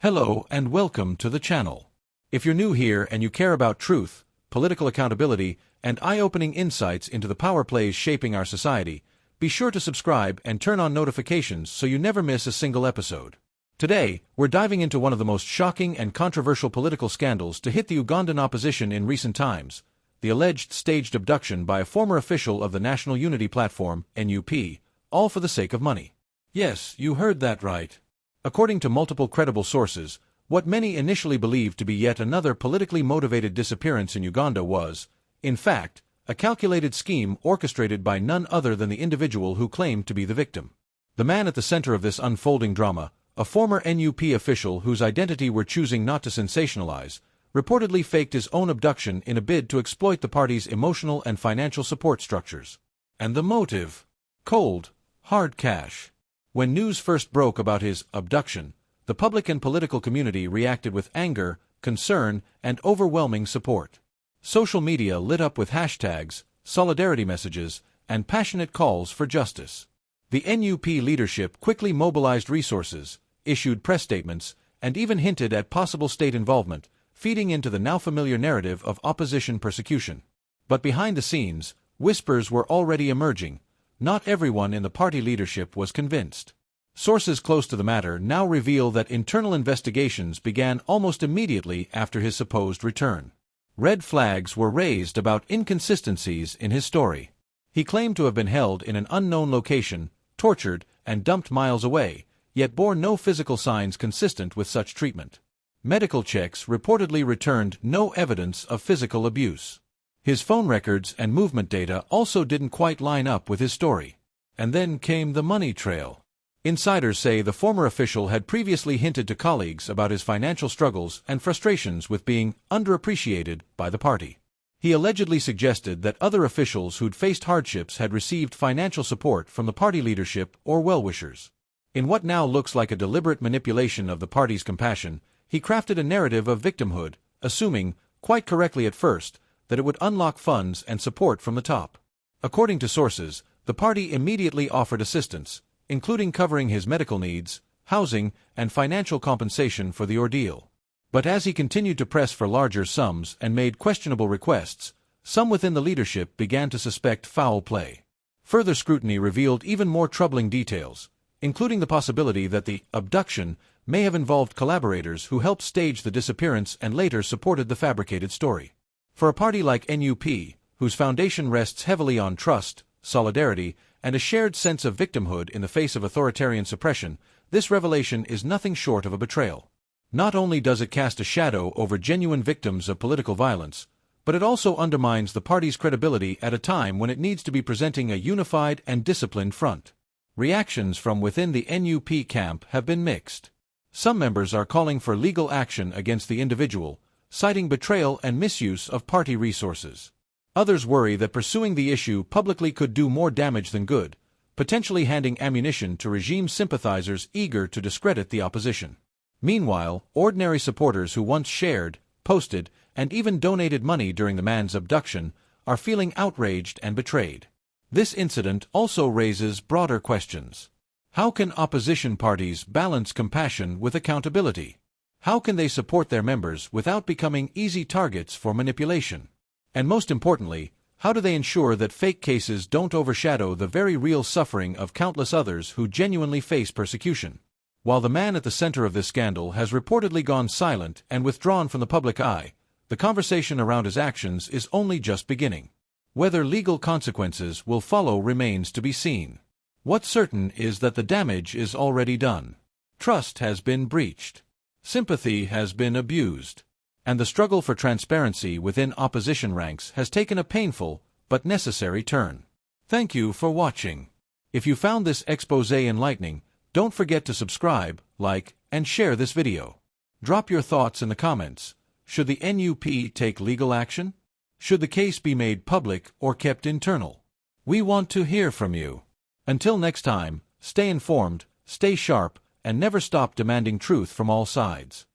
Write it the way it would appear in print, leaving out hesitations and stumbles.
Hello and welcome to the channel. If you're new here and you care about truth, political accountability, and eye-opening insights into the power plays shaping our society, be sure to subscribe and turn on notifications so you never miss a single episode. Today, we're diving into one of the most shocking and controversial political scandals to hit the Ugandan opposition in recent times, the alleged staged abduction by a former official of the National Unity Platform, NUP, all for the sake of money. Yes, you heard that right. According to multiple credible sources, what many initially believed to be yet another politically motivated disappearance in Uganda was, in fact, a calculated scheme orchestrated by none other than the individual who claimed to be the victim. The man at the center of this unfolding drama, a former NUP official whose identity we're choosing not to sensationalize, reportedly faked his own abduction in a bid to exploit the party's emotional and financial support structures. And the motive? Cold, hard cash. When news first broke about his abduction, the public and political community reacted with anger, concern, and overwhelming support. Social media lit up with hashtags, solidarity messages, and passionate calls for justice. The NUP leadership quickly mobilized resources, issued press statements, and even hinted at possible state involvement, feeding into the now familiar narrative of opposition persecution. But behind the scenes, whispers were already emerging. Not everyone in the party leadership was convinced. Sources close to the matter now reveal that internal investigations began almost immediately after his supposed return. Red flags were raised about inconsistencies in his story. He claimed to have been held in an unknown location, tortured, and dumped miles away, yet bore no physical signs consistent with such treatment. Medical checks reportedly returned no evidence of physical abuse. His phone records and movement data also didn't quite line up with his story. And then came the money trail. Insiders say the former official had previously hinted to colleagues about his financial struggles and frustrations with being underappreciated by the party. He allegedly suggested that other officials who'd faced hardships had received financial support from the party leadership or well-wishers. In what now looks like a deliberate manipulation of the party's compassion, he crafted a narrative of victimhood, assuming, quite correctly at first, that it would unlock funds and support from the top. According to sources, the party immediately offered assistance, including covering his medical needs, housing, and financial compensation for the ordeal. But as he continued to press for larger sums and made questionable requests, some within the leadership began to suspect foul play. Further scrutiny revealed even more troubling details, including the possibility that the abduction may have involved collaborators who helped stage the disappearance and later supported the fabricated story. For a party like NUP, whose foundation rests heavily on trust, solidarity, and a shared sense of victimhood in the face of authoritarian suppression, this revelation is nothing short of a betrayal. Not only does it cast a shadow over genuine victims of political violence, but it also undermines the party's credibility at a time when it needs to be presenting a unified and disciplined front. Reactions from within the NUP camp have been mixed. Some members are calling for legal action against the individual, citing betrayal and misuse of party resources. Others worry that pursuing the issue publicly could do more damage than good, potentially handing ammunition to regime sympathizers eager to discredit the opposition. Meanwhile, ordinary supporters who once shared, posted, and even donated money during the man's abduction are feeling outraged and betrayed. This incident also raises broader questions. How can opposition parties balance compassion with accountability? How can they support their members without becoming easy targets for manipulation? And most importantly, how do they ensure that fake cases don't overshadow the very real suffering of countless others who genuinely face persecution? While the man at the center of this scandal has reportedly gone silent and withdrawn from the public eye, the conversation around his actions is only just beginning. Whether legal consequences will follow remains to be seen. What's certain is that the damage is already done. Trust has been breached. Sympathy has been abused. And the struggle for transparency within opposition ranks has taken a painful but necessary turn. Thank you for watching. If you found this expose enlightening, don't forget to subscribe, like, and share this video. Drop your thoughts in the comments. Should the NUP take legal action? Should the case be made public or kept internal? We want to hear from you. Until next time, stay informed, stay sharp, and never stop demanding truth from all sides.